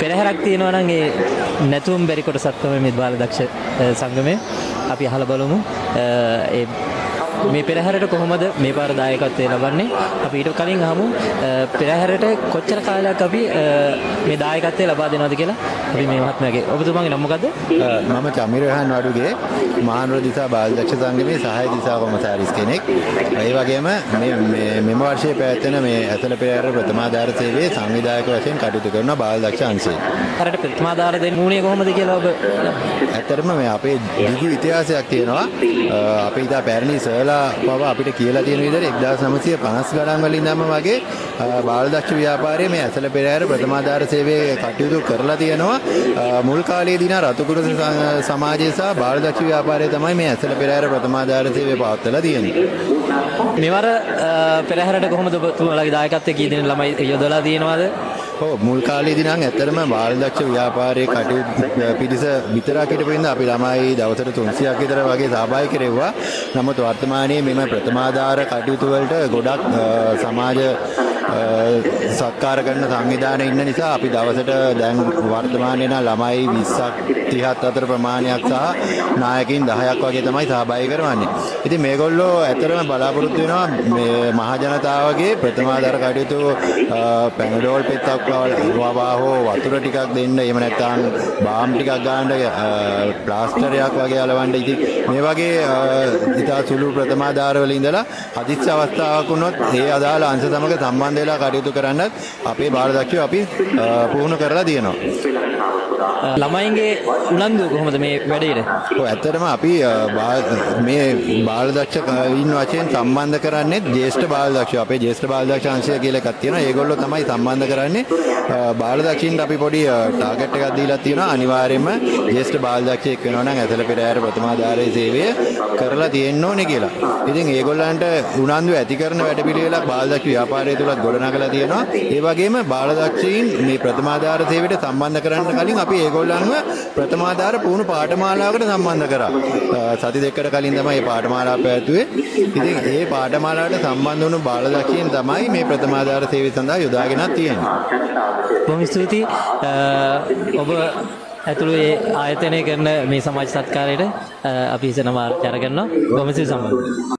පෙරහැරක් තියෙනවා නම් ඒ නැතුම් බැරි කොටසක් තමයි මේ බාලදක්ෂ සංගමය. අපි අහලා බලමු ඒ මේ පෙරහැරට කොහොමද මේ පාර දායකත්වය ලබන්නේ. අපි ඊට කලින් අහමු පෙරහැරට කොච්චර කාලයක් අපි මේ දායකත්වය ලබා දෙනවද කියලා. අපි මේ මහත්මයාගේ ඔබතුමාගේ නම මොකද්ද? මම චමිරහන් වඩුගේ මහනුවර දිසා බාලදක්ෂ සංගමේ සහාය දිසා කොමසාරිස් කෙනෙක්. ඒ වගේම මෙම වර්ෂයේ පැවැත්වෙන මේ ඇසළ පෙරහැර ප්‍රථමාධාර සේවයේ සංවිධායක වශයෙන් කටයුතු කරන බාලදක්ෂ අංශය. හරියට ප්‍රථමාධාර දෙන්නේ මුණේ කොහොමද කියලා ඔබ ඇත්තටම මේ අපේ දිගු ඉතිහාසයක් තියෙනවා. අපේ ඉතා පැරණි සර්ලා පව අපිට කියලා තියෙන විදිහට 1950 ගණන් වලින් ඉඳන්ම වගේ බාලදක්ෂ ව්‍යාපාරයේ මේ ඇසළ පෙරහැර ප්‍රථමාධාර සේවයේ කටයුතු කරලා තියෙනවා. මුල් කාලයේදී නා රතුකුරු සමාජය සහ බාලදක්ෂ ව්‍යාපාරය තමයි මේ ඇසළ පෙරහැර ප්‍රථමාධාර සේවය පවත්වලා තියෙන්නේ. මෙවර පෙරහැරට කොහොමද ඔබතුමාලගේ දායකත්වයේ කී දෙනෙක් ළමයි යොදලා තියෙනවද? මුල් කාලේදී නම් ඇත්තටම බාලදක්ෂ ව්‍යාපාරයේ කටයුතු පිරිස විතරක් හිටපු අපි ළමයි දවසට 300ක් විතර වගේ සහභාගී කෙරෙව්වා. නමුත් වර්තමානයේ මෙම ප්‍රථමාධාර කටයුතු වලට ගොඩක් සමාජ සත්කාර කරන සංවිධාන ඉන්න නිසා අපි දවසට දැන් වර්තමානයේ නම් ළමයි 20ක් 30ක් අතර ප්‍රමාණයක් සහ නායකයින් 10ක් වගේ තමයි සහභාගී කරවන්නේ. ඉතින් මේගොල්ලෝ ඇත්තටම බලාපොරොත්තු වෙනවා මේ මහ ජනතාවගේ ප්‍රථමාධාර කටයුතු පැනඩෝල් පෙත්තක් වවා හෝ වතුර ටිකක් දෙන්න, එහෙම නැත්නම් බාම් ටිකක් ගන්න, ප්ලාස්ටරයක් වගේ අලවන්න. ඉතින් මේ වගේ ඉතා සුළු ප්‍රථමාධාර වල ඉඳලා හදිස්සි අවස්ථාවක් වුණොත් ඒ අදාළ අංශ සමග සම්බන්ධ වෙලා කටයුතු කරන්නත් අපේ බාලදක්ෂයෝ අපි පුහුණු කරලා තියෙනවා. ළමයින්ගේ උනන්දුව කොහොමද මේ වැඩේට? ඇත්තටම අපි මේ බාලදක්ෂයින් වශයෙන් සම්බන්ධ කරන්නේ ජ්‍යෙෂ්ඨ බාලදක්ෂයෝ. අපේ ජ්‍යෙෂ්ඨ බාලදක්ෂ අංශය කියලා එකක් තියෙනවා. ඒගොල්ලෝ තමයි සම්බන්ධ කරන්නේ. බාලදක්ෂයින්ට අපි පොඩි ටාගට් එකක් දීලා තියෙනවා. අනිවාර්යයෙන්ම ජ්‍යෙෂ්ඨ බාලදක්ෂයෙක් වෙනවා නම් ඇසළ පෙරහැර ප්‍රථමාධාරයේ සේවය කරලා තියෙන්න ඕනේ කියලා. ඉතින් ඒගොල්ලන්ට උනන්දුව ඇති කරන වැඩපිළිවෙලක් බාලදක්ෂ ව්‍යාපාරය තුලත් ගොඩනගලා තියෙනවා. ඒ වගේම බාලදක්ෂයින් මේ ප්‍රථමාධාර සේවයට සම්බන්ධ කරන්න කලින් අපි ඒගොල්ලන්ව ප්‍රථමාධාර පුහුණු පාඨමාලාවකට සම්බන්ධ කරා. සති දෙකකට කලින් තමයි මේ පාඨමාලාව පැවැත්වුවේ. ඉතින් මේ පාඨමාලාවට සම්බන්ධ වුණු බාලදක්ෂයන් තමයි මේ ප්‍රථමාධාර සේවය සඳහා යොදාගෙනත් තියෙන්නේ. බොහොම ස්තුතියි. ඔබ ඇතුළු ඒ ආයතනය කරන මේ සමාජ සත්කාරයට අපි ඉසනම ආරාධනා කරනවා. බොහොම ස්තුතියි සම්බන්ධ